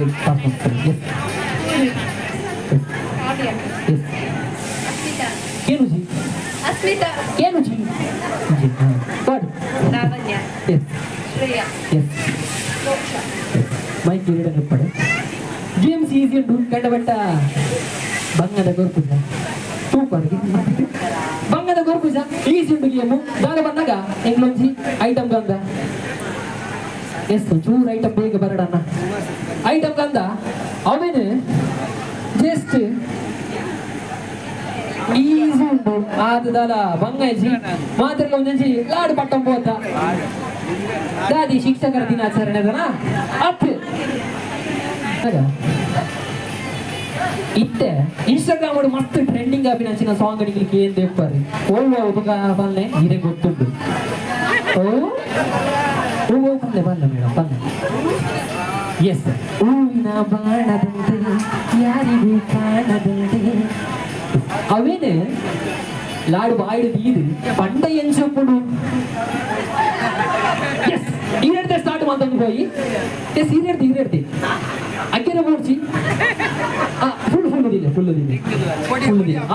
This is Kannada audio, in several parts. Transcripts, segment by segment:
Malik Pasman. Yes. Yes. Yes. Kenu ji. Asmita. Kenu ji. Ji. God. Lavanya. Yes. Shreya. Yes. Moksha. Mike period ಅನ್ನಪ್ಪಡೆ. James easy ಉಂಟು ಕಂಡಬಟ್ಟ ಬಂಗದ ಗೊರ್ಪುಜ ಸೂಪರ್ ಬಂಗದ ಗೊರ್ಪುಜ ಈಸಿ ಉಂಟು ಗೇಮು ದಾನ ಬಂದಾಗ ಎಂಗ್ಲೊಂಜಿ ಐಟಮ್ ಗಂದ ಎಷ್ಟು ಚೂರು ಐಟಮ್ ಬೇಗ ಬರಡಣ್ಣ ಐಟಮ್ ಗಂದ ಅವನು ಜಸ್ಟ್ ಈಸಿ ಉಂಟು ಆದದಲ ಬಂಗಜಿ ಮಾತ್ರ ಒಂದೊಂಜಿ ಲಾಡು ಪಟ್ಟಂ ಪೋತ ದಾದಿ ಶಿಕ್ಷಕರ ದಿನಾಚರಣೆ ಅದನ ಅಪ್ ಇತ್ತೆ ಇನ್ಸ್ಟಾಗ್ರಾಮ್ ಅಲ್ಲಿ ಮಸ್ತ್ ಟ್ರೆಂಡಿಂಗ್ ಆಪಿನ ಸಾಂಗ್ ಅಡಿಗೆ ಏನ್ ದೇಪ್ಪಾರಿ ಓ ಉಪಕಾರ ಬಲ್ಲೆ ಇದೇ ಗೊತ್ತುಂಟು ಓ ಓ ಬಲ್ಲೆ ಬಲ್ಲೆ ಮೇಡಮ್ ಬಲ್ಲೆ ಎಸ್ ಹೂವಿನ ಬಾಣದಂತೆ ಯಾರಿಗೂ ಕಾಣದಂತೆ ಅವೇನೆ ಲಾಡು ಬಾಯಿಡು ಬೀದು ಪಂಡ ಎಂಚೊಪ್ಪುಡು ಎಸ್ ಈರೆಡ್ದೆ ಸ್ಟಾರ್ಟ್ ಮಾಡ್ಕೊಂಡು ಹೋಗಿ ಎಸ್ ಈರೆಡ್ದೆ ಅಕ್ಕೆರ ಬೋಡ್ಸಿ ಫುಲ್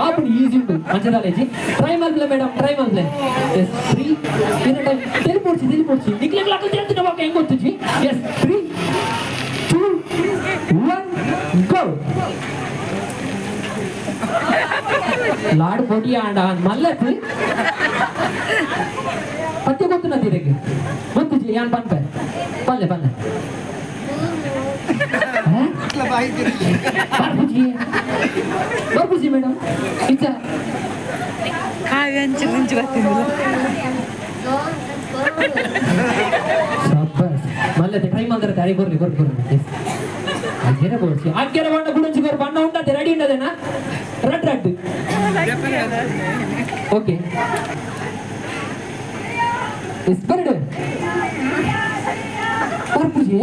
ಆಪುಡು ಈಸಿ ಉಂಟು ಮಂಚದಾಲೇಜಿ ಟ್ರೈ ಮಾಡ್ಲೆ ಮೇಡಮ್ ಟ್ರೈ ಮಾಡ್ಲೆ ಎಸ್ 3 ಟೈಮ್ ತೆಲಿಪೋಡ್ಸಿ ನಿಕ್ಲಿಕ್ಕೆ ಲಾಕ ಹೇಳ್ತೀನಿ ಅವಾಗ ಹೆಂಗ್ ಗೊತ್ತಿಜಿ ಎಸ್ 3 2 1 ಗೋ ಲಾಡು పొడి ఆడ మల్లతి పత్తి కొత్తున తీరకి ಗೊತ್ತಿ지 ಯಾನ್ ಪನ್ಪೆ ಪಲ್ಲೆ ಇಟ್ಲ ಬಾಯಿ ತಿರುಗಿ ಬರ್ಬುಜಿ ಮೇಡಮ್ ಇಚ್ಚ ಕಾವ್ಯಾಂಚು ಮುಂಚು ಬರ್ತಿದ್ದಿಲ್ಲ ಸಬ್ಬಸ್ ಮಲ್ಲತಿ ಟ್ರೈ ಮಾಡ್ತಾರೆ ತಾರಿ ಬರ್ಲಿ ಅಗ್ಗೆರ ಬೋಡ್ಸಿ ಅಗ್ಗೆರ ಬಣ್ಣ ಗುಡುಂಚಿ ಬರ್ ಬಣ್ಣ ಉಂಟದೆ ರೆಡಿ ಉಂಟದೇನಾ ರಡ್ ಓಕೆ ಇಸ್ಪರ್ಡ್ ಬರ್ಬುಜಿ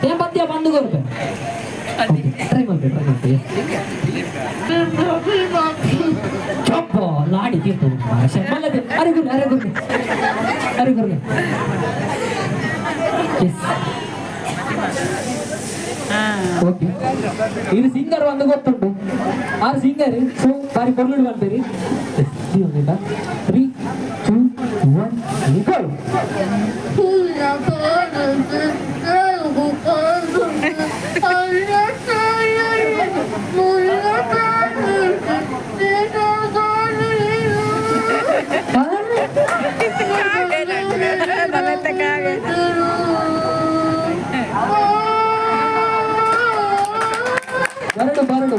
ಏನ್ ಪದ್ಯ ಬಂದು ಕೊಡ್ತೆ ಟ್ರೈ ಮಾಡ್ಬೇಕು ಚೊಪ್ಪ ಲಾಡಿ ತೀರ್ತು ಮಲ್ಲದೆ ಅರಿಗುರ್ಗೆ ಓಕೆ ಇದು ಸಿಂಗರ್ ಒಂದು ಗೊತ್ತುಂಟು ಆ ಸಿಂಗರ್ ಸೊ ಬಾರಿ ಕೊರ್ಲುಡು ಬರ್ತೀರಿ 3 2 1 ಗೋ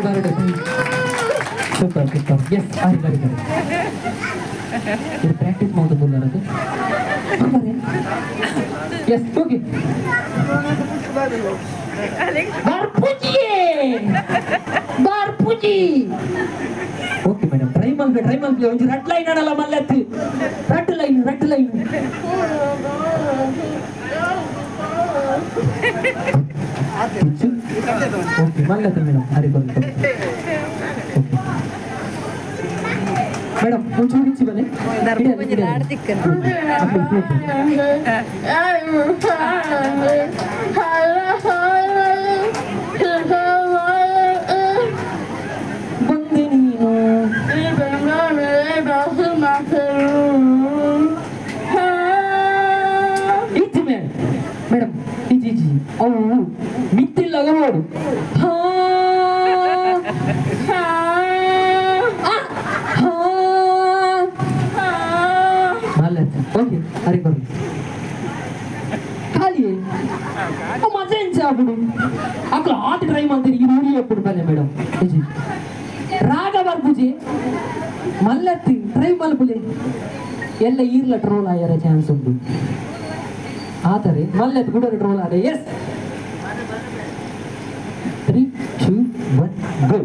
ಬರಡು ಸೂಪರ್ ಎಸ್ ಆರಿ ಇದು ಪ್ರಾಕ್ಟೀಸ್ ಮಾಡೋದಿಲ್ಲ ಅದು ಎಸ್ ಓಕೆ ಬಾರ್ಪುಜಿ ಓಕೆ ಮೇಡಮ್ ಟ್ರೈ ಮಾಡ್ಲಿ ಒಂದು ರಟ್ ಲೈನ್ ಆಡಲ್ಲ ಮಲ್ಲತ್ತಿ ರಟ್ ಲೈನ್ ಓಕೆ ಮಲ್ಲತ್ತಿ ಮೇಡಮ್ ಹರಿ ಬಂತು ಓಕೆ ಮೇಡಮ್ ಒಂಚೂರು ಇಚ್ಚಿ ಬನ್ನಿ ಬಂದೆ ನೀನು ಇಚ್ಚಿ ಮೇಡಮ್ ಇಚ್ಚಿ ಅವು ಮಿತ್ತಿಲ್ಲ ನೋಡು ಓಕೆ ಹರಿ ಬರ್ಲಿ ಖಾಲಿ ಮಜಾ ಎಂಚಾಬಿಡು ಅక్కడ ಹಾಟ್ ಟ್ರೈ ಮಾಡ್ತೀರಿ ಈ ರೂಢಿ ಎప్పుడు ಬನ್ನಿ ಮೇಡಮ್ ರಾಗ ಬರ್ಬುಜಿ ಮಲ್ಲತ್ತಿ ಟ್ರೈ ಮಲ್ಪುಲಿ ಎಲ್ಲ ಈರ್ಲ ಟ್ರೋಲ್ ಆಯ್ಯಾರ ಚಾನ್ಸ್ ಉಂಟು ಆದರೆ ಮಲ್ಲತ್ತಿ ಕೂಡ ಟ್ರೋಲ್ ಆದ ಎಸ್ 3 2 1 ಗೋ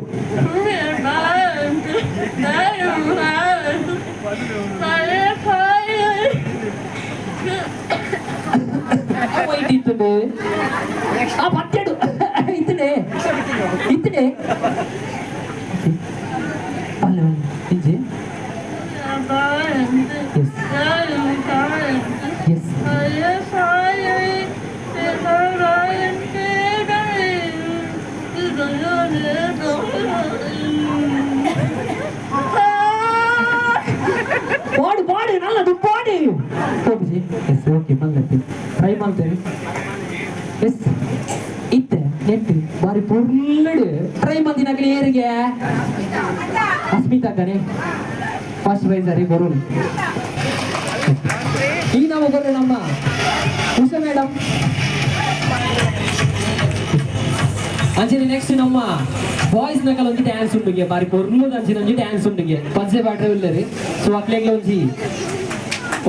ಎಸ್ ಪಾಡು ಪಾಡು ನಲ್ಲದು ಪಾಡು ಹೋಗಿ ಎಸ್ ಓಕೆ ಬಂದೈತಿ ಟ್ರೈ ಮಾಡ್ತೇವೆ ಎಸ್ ಇತ್ತೆ ನೆಟ್ಟು ಬಾರಿ ಪುರ್ಲಡು ಟ್ರೈ ಮಂದಿನಾಗಲಿ ಏರಿಗೆ ಅಸ್ಮಿತಾ ಕಣೆ ಫಸ್ಟ್ ಪ್ರೈಸ್ ಅರಿ ಬರೋದು ಈಗ ನಾವು ಬರೋ ನಮ್ಮ ಉಷಾ ಮೇಡಮ್ ಅಂಚನೆ ನೆಕ್ಸ್ಟ್ ನಮ್ಮ ಬಾಯ್ಸ್ ನಕಲ್ ಒಂಜಿ ಡ್ಯಾನ್ಸ್ ಉಂಡುಗೆ ಬಾರಿ ಪೊರ್ಲುದ ಅಂಚಿನ ಒಂಜಿ ಡ್ಯಾನ್ಸ್ ಉಂಡುಗೆ ಪಜ್ಜೆ ಬಾಟ್ರೆ ಉಳ್ಳರಿ ಸೊ ಅಕ್ಲೆಗ್ಲ ಒಂಜಿ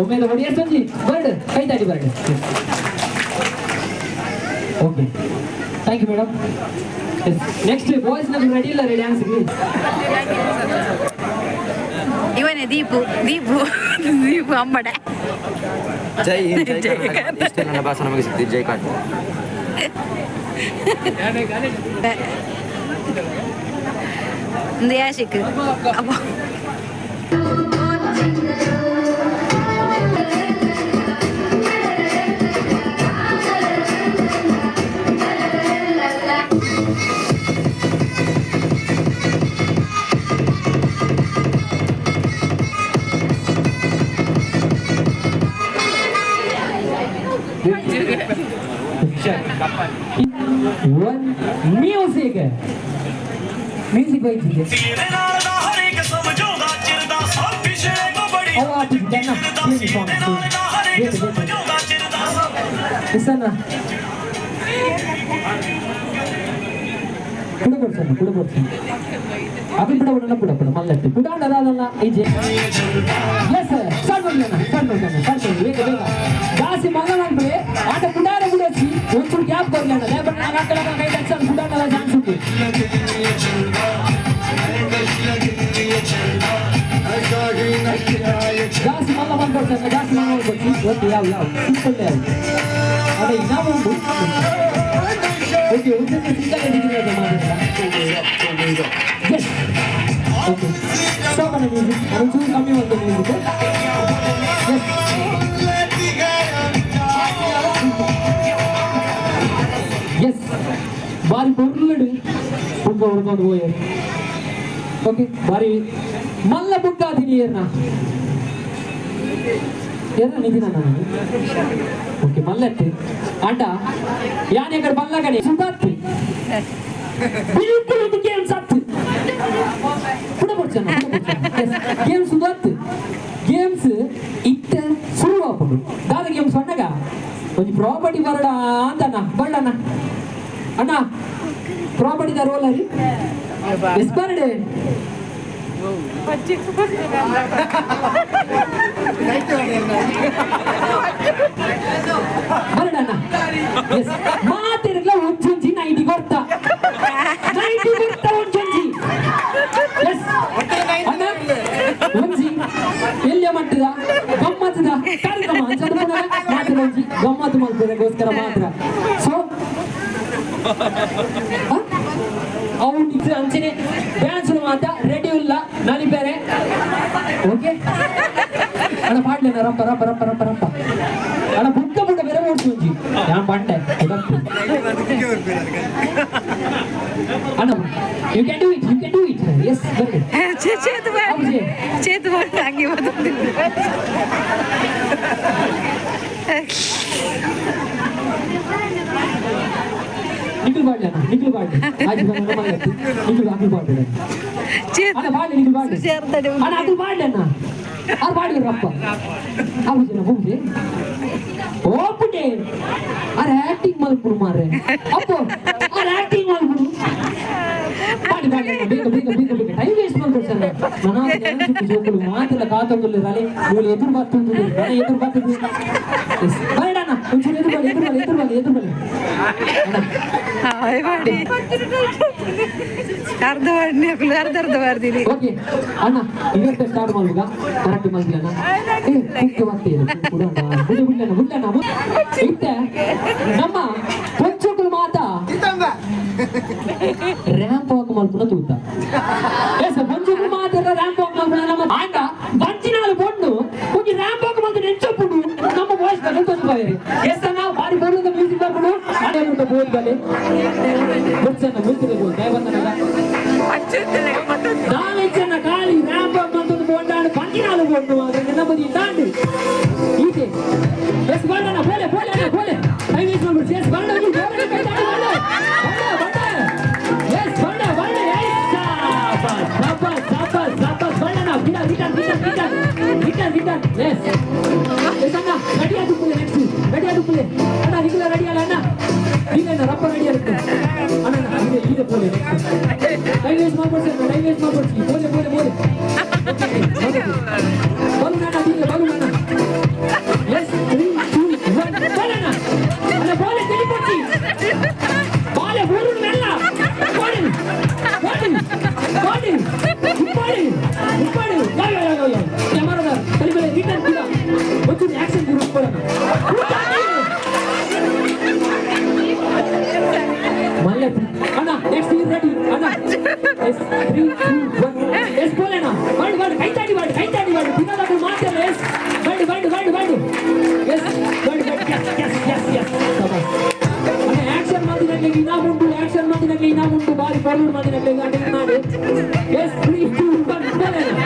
ಒಮ್ಮೆದ ಹೊಡಿಯರ್ಸ್ ಒಂಜಿ ಬರ್ಡ್ ಕೈ ತಾಡಿ bird okay thank you madam next boys ನಕಲ್ ರೆಡಿ ಇಲ್ಲ ರೀ ಡ್ಯಾನ್ಸ್ಗೆ ಇವನೇ ದೀಪು ದೀಪು ದೀಪು ಅಂಬಡೆ ಜೈ ಹಿಂದ್, ಜೈ ಕರ್ನಾಟಕ. ಇಷ್ಟೇ ನನ್ನ ಭಾಷಣ ಮುಗಿಸುತ್ತೆ. ಜೈ ಕಾಟ್. ಒಂದು ಯಾಶಿಕ್ ಅಪ್ಪ One music. Music by DJ. Oh, artist, then listen. Kuda portion. Abhi pida mallatti. Kuda nadadalla ije. Yes sir. Start ಮಾಡಿ. ಬೇಗ. ಜಾಸ್ತಿ ಮಗನಾಗ್ಬಿಡಿ. ಆಟ ಕುಡಾರ ಬಿಡೋಸಿ. ಒಂಚೂರು ಗ್ಯಾಪ್ ಕೊಡ್ಲಿ ಅಣ್ಣ. ಲೇಬರ್ ನಾಗ ಕೈ ತಕ್ಷಣ ಕುಡಾರ ಚಾನ್ಸ್ ಉಂಟು. ಜಾಸ್ತಿ ಮಲ್ಲ ಬಂದ್ಕೊಡ್ತಾರೆ. ಜಾಸ್ತಿ ಮಲ್ಲ ಬಂದ್ಕೊಡ್ತೀನಿ. ಓಕೆ ಯಾವ ಸಿಂಪಲ್ ಯಾವ. ಅದೇ ಇನ್ನೂ ಉಂಟು. ಓಕೆ ಒಂದು ಸಿಂಗಲ್ ಎಡಿಟಿಂಗ್ ಮಾಡಿಲ್ಲ. ಎಸ್ ಓಕೆ ಸ್ಟಾಪ್ ಮಾಡಿ ಮ್ಯೂಸಿಕ್. ಒಂಚೂರು ಕಮ್ಮಿ ಮಾಡ್ತೀನಿ ಮ್ಯೂಸಿಕ್. ಎಸ್ ಬಾರಿ ಬುರ್ಲಡು ಬುಕ್ಕ ಹುಡ್ಕೊಂಡು ಹೋಯರು. ಓಕೆ ಬಾರಿ ಮಲ್ಲ ಬುಕ್ಕ ಆತೀನಿ ಏರ್ನ ನಿಧಿನ ನಾನು. ಓಕೆ ಮಲ್ಲತ್ತು ಆಟ ಯಾನ್ ಎಕಡೆ ಮಲ್ಲ ಕಡೆ ಸುಧಾರ್ತಿ ಬಿಲ್ಕುಲ್ ಇದು ಗೇಮ್ ಸತ್ತು ಪುಡ ಬರ್ಚನ ಗೇಮ್ ಸುಧಾರ್ತಿ ಗೇಮ್ಸ್ ಇತ್ತ ಶುರು ಆಗ್ಬೋದು. ದಾದ ಗೇಮ್ಸ್ ಅಣ್ಣಗ ಒಂದು ಪ್ರಾಪರ್ಟಿ ಬರಡ ಅಂತಣ್ಣ ಬಳ್ಳಣ್ಣ ಅಣ್ಣ ಪ್ರಾಪರ್ಟಿ ರೋಲ್ ರೀ ಎಸ್ ಬರ್ಡೆ ಬರಡಣ್ಣ ಎಸ್ ಮಾತಿರಲ್ಲ ಒಂಚೊಂಜಿ ನೈಟಿ ಕೊಡ್ತಾ ಒಂಚೊಂಜಿ ಎಸ್ ಅಣ್ಣ ಒಂಜಿ ಎಲ್ಲಿಯ ಮಟ್ಟದ ಗಮ್ಮತ್ತದ ಕಾರ್ಯಕ್ರಮ ಮಾತ್ರ ಒಂಜಿ ಗಮ್ಮತ್ತು ಮಾಡ್ಬೋದಕ್ಕೋಸ್ಕರ ಮಾತ್ರ. ಸೊ ಅವನು ಅಂಚನೆ ಡ್ಯಾನ್ಸ್ ಮಾತ್ರ ರೆಡಿ ಇಲ್ಲ ನಲಿಬೇರೆ. ಓಕೆ ಅಣ್ಣ ಪಾಡ್ಲೇನ ರಂಪ ರಂಪ ರಂಪ ರಂಪ ರಂಪ ಅಣ್ಣ ಬುಕ್ಕ ಬುಡ್ಡ ಬೇರೆ ಓಡಿಸಿ ಒಂಜಿ ഞാൻ പണ്ടേ അണ്ണ you can do it yes very చేతు తాగి నిఖిల్ పాడలే ఆజ్ మన మళ్ళీ నిఖిల్ అఖిల్ పాడలే అన్న పాడలే నిఖిల్ పాడలే అన్న అఖిల్ పాడలే అన్న ఆర్ పాడలే రప్ప ఆవుజన ಹೋಗಿ ಓಪುಟೆ ಆರ್ ಆಕ್ಟಿಂಗ್ ಮಾಡ್ಬಿಡು ಮಾರ್ರೆ ಅಪ್ಪ ಆರ್ ಆಕ್ಟಿಂಗ್ ಮಾಡ್ಬಿಡು ಪಾಡಿ ಬೇಗ ಟೈಮ್ ವೇಸ್ಟ್ ಮಾಡ್ಕೊಡ್ತಾರೆ. ನಾನು ಜೋಕುಲು ಮಾತೆಲ್ಲ ಕಾತೊಂದು ರಾಲಿ ನೀವು ಎದುರು ಬರ್ತಿದ್ದು ನಾನು ಎದುರು ಬರ್ತಿದ್ದು ಬೇಡಣ್ಣ ಒಂಚೂರು ಎದುರು ಬನ್ನಿ ಅರ್ಧ ಬರ್ತೀನಿ. ಓಕೆ ಅಣ್ಣ ಇವತ್ತೇ ಸ್ಟಾರ್ಟ್ ಮಾಡುವಾಗ ಕರೆಕ್ಟ್ ಮಾಡ್ಲಿಲ್ಲ ಮುಖ್ಯ ಬರ್ತೀವಿ ಇತ್ತೆ ನಮ್ಮ ಪಂಚುಕುಲು ಮಾತಾ ರ್ಯಾಂಪ್ ವಾಕ್ ಮಲ್ಪುನ ತೂತ ಎಸ್ ಪಂಚುಕುಲು ಮಾತಾ ರ್ಯಾಂಪ್ ವಾಕ್ ಮಲ್ಪುನ ನಮ್ಮ ಆಂಡ ಬಂಚಿನಾಲು ಪಾಯರಿ ಎಷ್ಟನ್ನ ಬಾರಿ ಬರುವುದು ಮ್ಯೂಸಿಕ್ ಬರ್ಕೊಂಡು ಅದೇ ಮುಂದೆ ಬೋಲ್ ಬಲೆ ಮುಚ್ಚನ್ನ ಮುಲ್ತಿದೆ ಬೋಲ್ ದಯ ಬಂದನಗ ದಾವೆಚ್ಚನ್ನ ಕಾಲಿ ರ್ಯಾಂಪ್ ಅಂತಂದು ಬೋಂಡಾಡು ಪಂಚಿನಾಲು ಬೋಂಡು ಅದರ ನೆನಪದಿ ತಾಂಡು ಈತೆ ಎಸ್ ಬಂಡನ ಬೋಲೆ ಬೋಲೆ ಅಣ್ಣ ಬೋಲೆ ಟೈಮ್ ವೇಸ್ಟ್ ಮಾಡ್ಬಿಡ್ಸಿ ಎಸ್ ಬಂಡ ಹೋಗಿ ಬೋಲೆ ಕೈ ತಾಡಿ ಬಂಡ ಎಸ್ ಬಂಡ ಬಂಡ ಎಸ್ ಸಾಪ ಬಂಡನ ರಿಟರ್ನ್ ಎಸ್ ಎಸ್ ಅಣ್ಣ ರೆಡಿ ಆದು ಪ್ಲೇ ಅಣ್ಣ ನಿಖಿಲ ರೆಡಿ ಅಲ್ಲ ಅಣ್ಣ ನೀನೇನ ರಪ್ಪ ರೆಡಿ ಆಗುತ್ತೆ ಅಣ್ಣ ಇದೆ ಬೋಲೆ ಟೈಮ್ ವೇಸ್ಟ್ ಮಾಡ್ಬಿಡ್ಸಿ ಬೋಲೆ ಬೋಲು ನಾನ ಎಸ್ 3 2 1 ಬೋಲಣ್ಣ ಅಲ್ಲ ಬೋಲೆ ತಿಳಿಪೊಚ್ಚಿ ಬಾಲೆ ಬೋಲು ಮೆಲ್ಲ ಬೋಡಿ ಕ್ಯಾಮರಾದ ಕಲಿಬಲೆ ರಿಟರ್ನ್ ಕೂಡ ಒಂದು ಆಕ್ಷನ್ ಗ್ರೂಪ್ ಕೊಡೋಣ ಮಲ್ಲೆ ಅಣ್ಣ ನೆಕ್ಸ್ಟ್ ಯು ರೆಡಿ ಅಣ್ಣ ಎಸ್ 3 2 1 ಎಸ್ ಬೋಲಣ್ಣ ಬಾಡು ಕೈ ತಾಡಿ ಬಾಡು ಬಿನೋದ ಮಾತಾಡ ಎಸ್ ಬಾಡು ಎಸ್ ಬಾಡು ಎಸ್ ಅಣ್ಣ ಆಕ್ಷನ್ ಮಾಡಿದಂಗೆ ಇನ್ನ ಮುಂದು ಬಾರಿ ಫಾರ್ವರ್ಡ್ ಮಾಡಿದಂಗೆ ಅಟೆಂಡ್ ಮಾಡಿ ಎಸ್ 3 2 1 ಬೋಲಣ್ಣ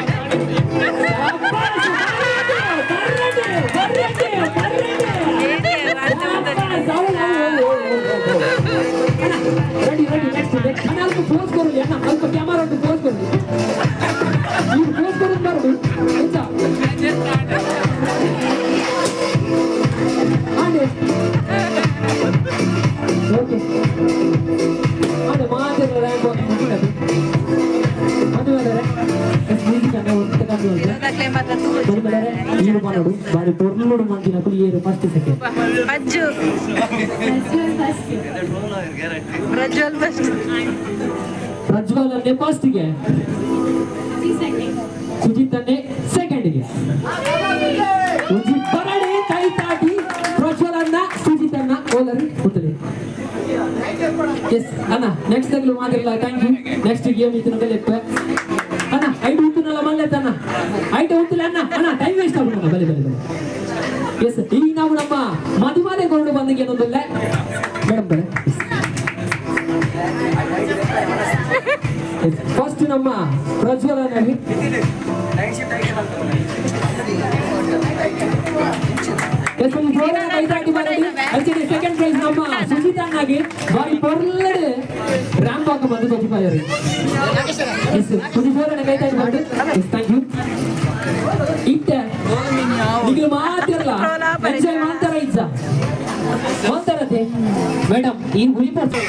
ರೆಡಿ ನೆಕ್ಸ್ಟ್ ಅಣ್ಣ ಅಲ್ಪ ಪೋಸ್ ಕೊರಲಿ ಅಣ್ಣ ಅಲ್ಪ ಕ್ಯಾಮರಾ ಉಂಟು ಪೋಸ್ ಕೊರಲಿ ನೀವು ಪೋಸ್ ಕೊರೋದು ಬರೋದು ಹೆಚ್ಚ ಆಂಡೆ ಓಕೆ ಆಂಡೆ ಮಾತ್ರ ರ್ಯಾಂಪ್ ಹೋಗಿ ಮುಗಿದದು ಮದುವೆ ಮ್ಯೂಸಿಕ್ ಅನ್ನ ತಗೊಂಡು ನೀರು ಮಾಡೋದು ಬಾರಿ ಪೊರ್ಲೋಡು ಮಂದಿನ ಕುಲಿಯೇರು ಫಸ್ಟ್ ಸೆಕೆಂಡ್ ಪ್ರಜ್ವಲ್ ಅನ್ನೇ ಫಸ್ಟ್ಗೆ ಸುಜಿತ್ ಸೆಕೆಂಡ್ಗೆ ಬರಡೆ ಕೈ ತಾಟಿ ಪ್ರಜ್ವಲ್ ಅನ್ನ ಸುಜಿತ್ ಅನ್ನ ಓಲರಿ ಕೂತಲಿ ಎಸ್ ಅಣ್ಣ ನೆಕ್ಸ್ಟ್ ಆಗ್ಲೂ ಮಾತಿಲ್ಲ ಥ್ಯಾಂಕ್ ಯು ನೆಕ್ಸ್ಟ್ ಗೇಮ್ ಇತ್ತು ನಮ್ಮಲ್ಲಿ ಅಣ್ಣ ಐದು ಹುತ್ತುನಲ್ಲ ಮಲ್ಲೆತ್ತಣ್ಣ ಐದು ಹುತ್ತಲೆ ಅಣ್ಣ ಟೈಮ್ ವೇಸ್ಟ್ ಆಗ್ಬಿಡೋಣ ಬಲೆ ಎಸ್ ಈಗ ನಾವು ನಮ್ಮ ಮದುಮನೆ ಕೊಂಡು ಬಂದಿಗೆ ಏನೊಂದಲ್ಲ ಮೇಡಮ್ ಬಳೆ ಫಸ್ಟ್ ನಮ್ಮ ಪ್ರಜ್ವಲನಾಗಿ ಸೆಕೆಂಡ್ ಪ್ರೈಸ್ ನಮ್ಮ ಸುಜಿತಾನಾಗಿ ಬಾರಿ ಪೊರ್ಲಡೆ ರ್ಯಾಂಪ್ ಹಾಕ ಬಂದು ಕೊಚ್ಚಿಪಾಯರು ಸುಜಿತೋರಣ ಕೈ ತಾಡಿ ಮಾಡಿ ಥ್ಯಾಂಕ್ ಯು ಇತ್ತೆ ನಿಮಗೆ ಮಾತಿರಲ್ಲ ಎಂಜಾಯ್ ಮಾಡ್ತಾರ ಇಜ್ಜ ಮಾಡ್ತಾರತೆ ಮೇಡಮ್ ಈ ಗುರಿ ಪಡ್ತಾರೆ